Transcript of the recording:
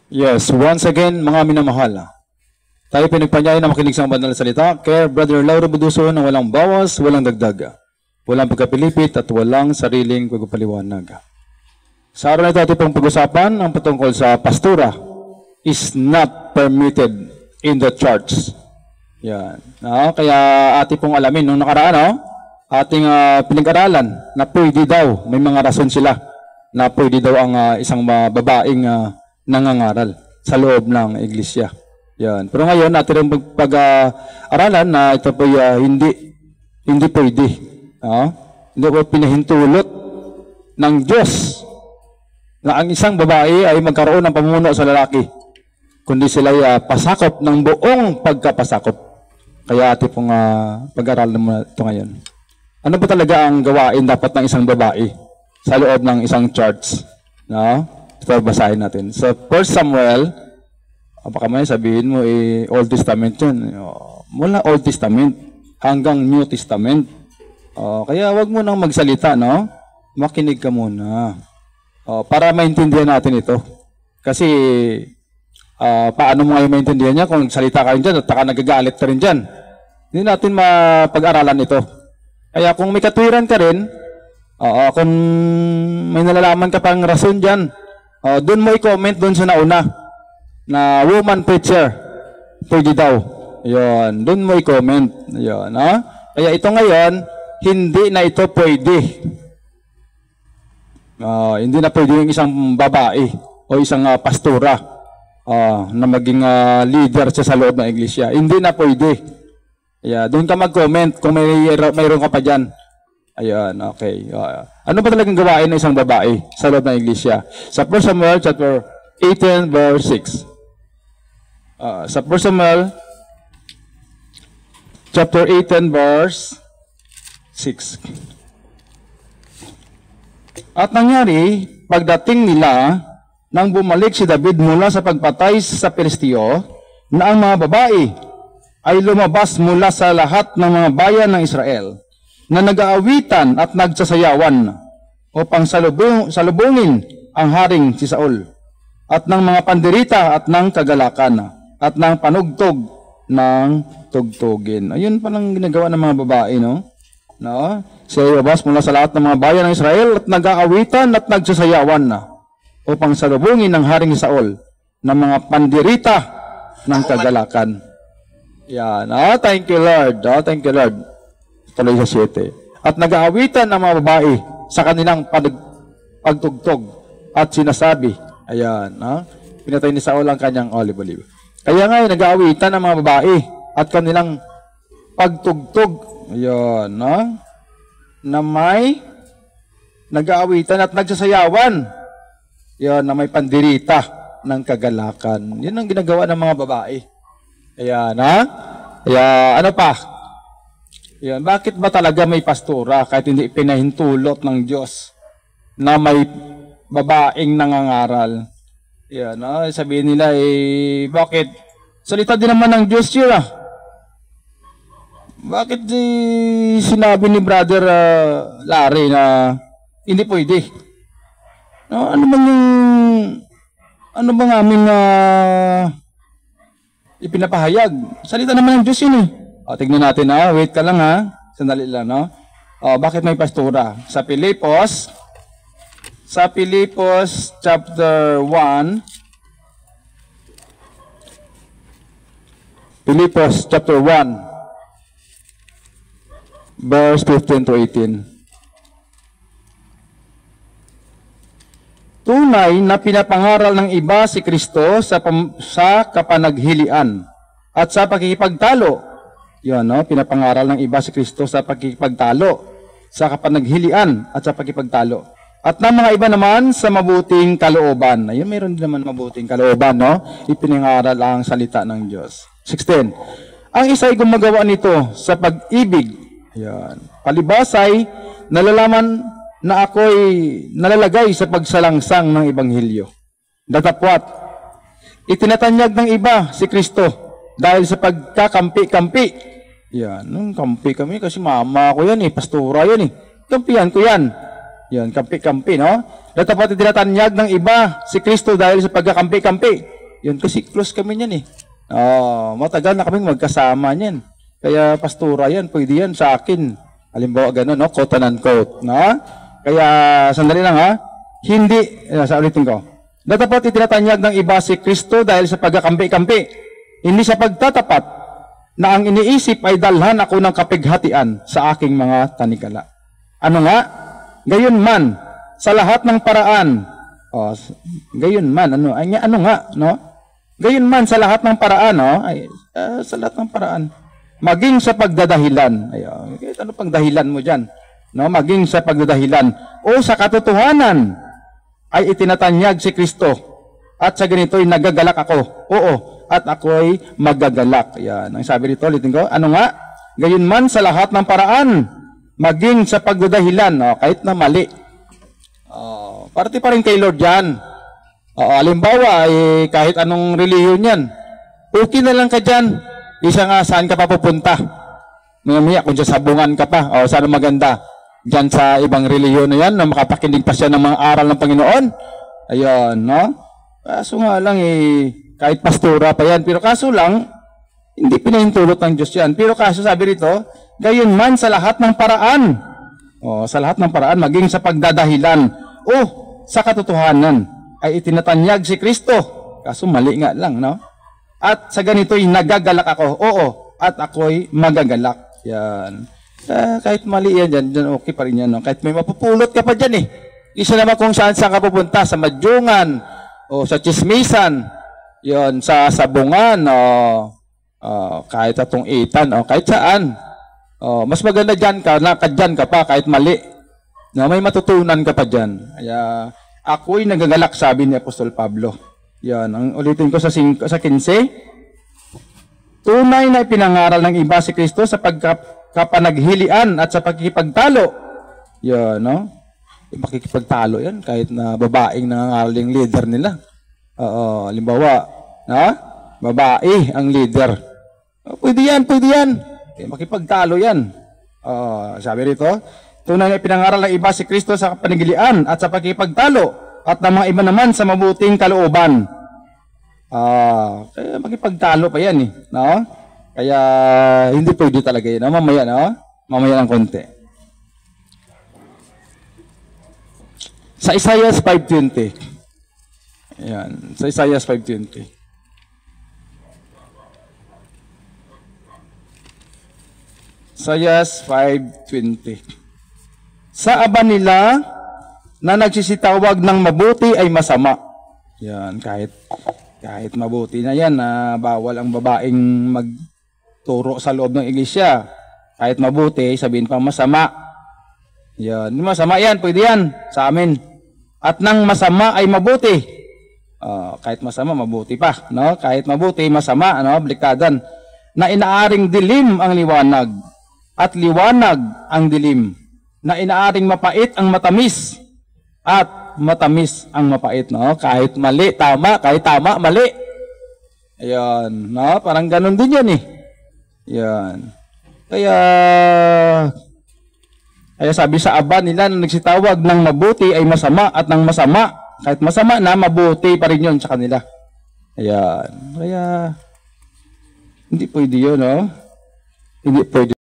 Yes, once again, mga minamahal. Tayo pinagpanyayin na makinig sa banal na salita. Kay Brother Lauro Buduso na walang bawas, walang dagdag, walang pagkapilipit at walang sariling pagpapaliwanag. Sa araw na ito ating pong pag-usapan ang patungkol sa pastura is not permitted in the church. Yan. Kaya ating pong alamin nung nakaraan, ating pinag-aralan na pwede daw, may mga rason sila na pwede daw ang isang babaeng nangangaral sa loob ng iglesia. Yan. Pero ngayon natin ang pag-aralan na ito po hindi pwede. Hindi po pinahintulot ng Diyos na ang isang babae ay magkaroon ng pamuno sa lalaki, kundi sila ay pasakop ng buong pagkapasakop. Kaya ating pong pag-aralan mo ito ngayon. Ano ba talaga ang gawain dapat ng isang babae sa loob ng isang church? Ito basahin natin. So, 1 Samuel, baka may sabihin mo, Old Testament yun. Mula Old Testament hanggang New Testament. Kaya wag mo nang magsalita, makinig ka muna. Para maintindihan natin ito. Kasi, paano mo ngayon maintindihan niya kung salita ka rin dyan at nagagalit ka rin dyan? Hindi natin mapag-aralan ito. Kaya kung may katwiran ka rin, kung may nalalaman ka pang rason dyan, doon mo i-comment doon sa nauna na woman preacher, pwede daw. Yun, doon mo i-comment. Yun, Kaya ito ngayon, hindi na ito pwede. Hindi na pwede yung isang babae o isang pastora na maging leader siya sa loob ng iglesia. Hindi na pwede. Kaya doon ka mag-comment kung mayroon ka pa dyan. Ayan, okay. Ano ba talagang gawain ng isang babae sa loob ng iglesia? Sa 1 Samuel chapter 18 verse 6. Sa 1 Samuel chapter 18 verse 6. At nangyari, pagdating nila, nang bumalik si David mula sa pagpatay sa Pilisteo, na ang mga babae ay lumabas mula sa lahat ng mga bayan ng Israel, na nag-aawitan at nagsasayawan upang salubungin ang haring si Saul, at ng mga pandirita at ng kagalakan, at ng panugtog ng tugtugin. Ayun palang ginagawa ng mga babae, Sila lumabas mula sa lahat ng mga bayan ng Israel at nag-aawitan at nagsasayawan upang salubungin ang haring si Saul, ng mga pandirita ng kagalakan. Yan. Thank you, Lord. Thank you, Lord. Tuloy sa 7. At nag-aawitan ng mga babae sa kanilang pagtugtog at sinasabi, ayan, pinatay ni Saul ang kanyang olive. Kaya nga, nag-aawitan ng mga babae at kanilang pagtugtog, ayan, na may nag-aawitan at nagsasayawan, yan, na may pandirita ng kagalakan. Yan ang ginagawa ng mga babae. Ayan, Kaya, ano pa? Yan, bakit ba talaga may pastura kahit hindi pinahintulot ng Diyos na may babaeng nangangaral? Yan, sabihin nila, bakit? Salita din naman ng Diyos yun, Bakit sinabi ni Brother Larry na hindi pwede? Ano bang aming ipinapahayag? Salita naman ng Diyos yun, tignan natin, wait ka lang, sandali lang, bakit may pastura? Sa Pilipos chapter 1, Pilipos chapter 1 verse 15 to 18. Tunay na pinapangaral ng iba si Kristo sa kapanaghilian at sa pakikipagtalo. Yan, pinapangaral ng iba si Kristo sa pakikipagtalo, sa kapanaghilian at sa pakikipagtalo. At ng mga iba naman sa mabuting kalooban. Ayun, mayroon din naman mabuting kalooban, ipinangaral ang salita ng Diyos. 16. Ang isa ay gumagawa nito sa pag-ibig. Yan. Palibas ay nalalaman na ako'y nalalagay sa pagsalangsang ng Ebanghelyo. Datapwat, itinatanyag ng iba si Kristo dahil sa pagkakampi-kampi. Yan, kampi kami kasi mama ko yan, pastora yan, kampihan ko yan. Yan, kampi-kampi, Datapwat, itinatanyag ng iba si Kristo dahil sa pagkakampi-kampi. Yun, kasi close kami niyan eh. Matagal na kaming magkasama niyan. Kaya pastura yan, pwede yan sa akin. Halimbawa gano'n, no? Quote and unquote. No? Kaya, sandali lang ha. Hindi, sa ulitin ko. Dapat itinatanyag ng iba si Kristo dahil sa pagkakampi-kampi. Hindi sa pagtatapat na ang iniisip ay dalhan ako ng kapighatian sa aking mga tanikala. Ano nga? Gayon man, sa lahat ng paraan. Gayon man, ano nga, no? Gayon man sa lahat ng paraan, no? Sa lahat ng paraan. Maging sa pagdadahilan. Ano pang dahilan mo dyan? No? Maging sa pagdadahilan o sa katotohanan ay itinatanyag si Kristo. At sa ganito'y nagagalak ako. Oo, at ako'y magagalak. Yan. Ang sabi rito, ulitin ko, ano nga? Gayon man sa lahat ng paraan, maging sa pagdadahilan, kahit na mali. Parte pa rin kay Lord yan. Halimbawa, kahit anong reliyon yan, okay na lang ka dyan. Isa nga, saan ka pa pupunta? Mamaya, kung dyan sabungan ka pa, saan maganda? Dyan sa ibang reliyon na yan, na makapakinig pa siya ng mga aral ng Panginoon. Ayun, no? Kaso nga lang, kahit pastura pa yan. Pero kaso lang, hindi pinahintulot ng Diyos yan. Pero kaso sabi rito, gayon man sa lahat ng paraan. Sa lahat ng paraan, maging sa pagdadahilan. Sa katotohanan, ay itinatanyag si Kristo. Kaso mali nga lang, no? At sa ganito'y nagagalak ako. Oo, at ako'y magagalak. Yan. Kahit mali yan dyan, okay pa rin yan. No? Kahit may mapupulot ka pa dyan Isa naman kung saan ka pupunta, sa madyungan, o sa chismisan, yon sa sabungan, kahit atong itan, kahit saan. Mas maganda dyan ka, nakadyan ka pa, kahit mali. Na may matutunan ka pa dyan. Kaya, ako'y nagagalak, sabi ni Apostol Pablo. Yan, ang ulitin ko sa 15. Tunay na ipinangaral ng iba si Kristo sa pagkapanaghilian at sa pagkikipagtalo. Yan, no? Pakikipagtalo yan, kahit na babaeng nangangaral yung leader nila. Halimbawa, babae ang leader. Pwede yan. Makipagtalo yan. Sabi rito, tunay na ipinangaral ng iba si Kristo sa panagilian at sa pagkikipagtalo at ng mga iba naman sa mabuting kalooban. Kaya makipagtalo pa yan no? Kaya hindi pwede talaga yan. Mamaya, no? Mamaya ng konti. Sa Isaiah 5:20. Ayan. Sa Isaiah 5:20. Isaiah 5:20. Sa aba nila na nagsisitawag ng mabuti ay masama. Yan, kahit mabuti na yan, na bawal ang babaeng magturo sa loob ng iglesia. Kahit mabuti, sabihin pa masama. Yan, masama yan, pwede yan sa amin. At nang masama ay mabuti. Kahit masama, mabuti pa. No? Kahit mabuti, masama, blikadan. Na inaaring dilim ang liwanag. At liwanag ang dilim. Na inaaring mapait ang matamis. At matamis ang mapait. No? Kahit mali, tama. Kahit tama, mali. Ayan. No? Parang ganun din yan Yan. Kaya sabi sa aba nila na nagsitawag ng mabuti ay masama at ng masama. Kahit masama na, mabuti pa rin yun sa kanila. Ayan. Kaya, hindi pwede yun, no? Hindi pwede.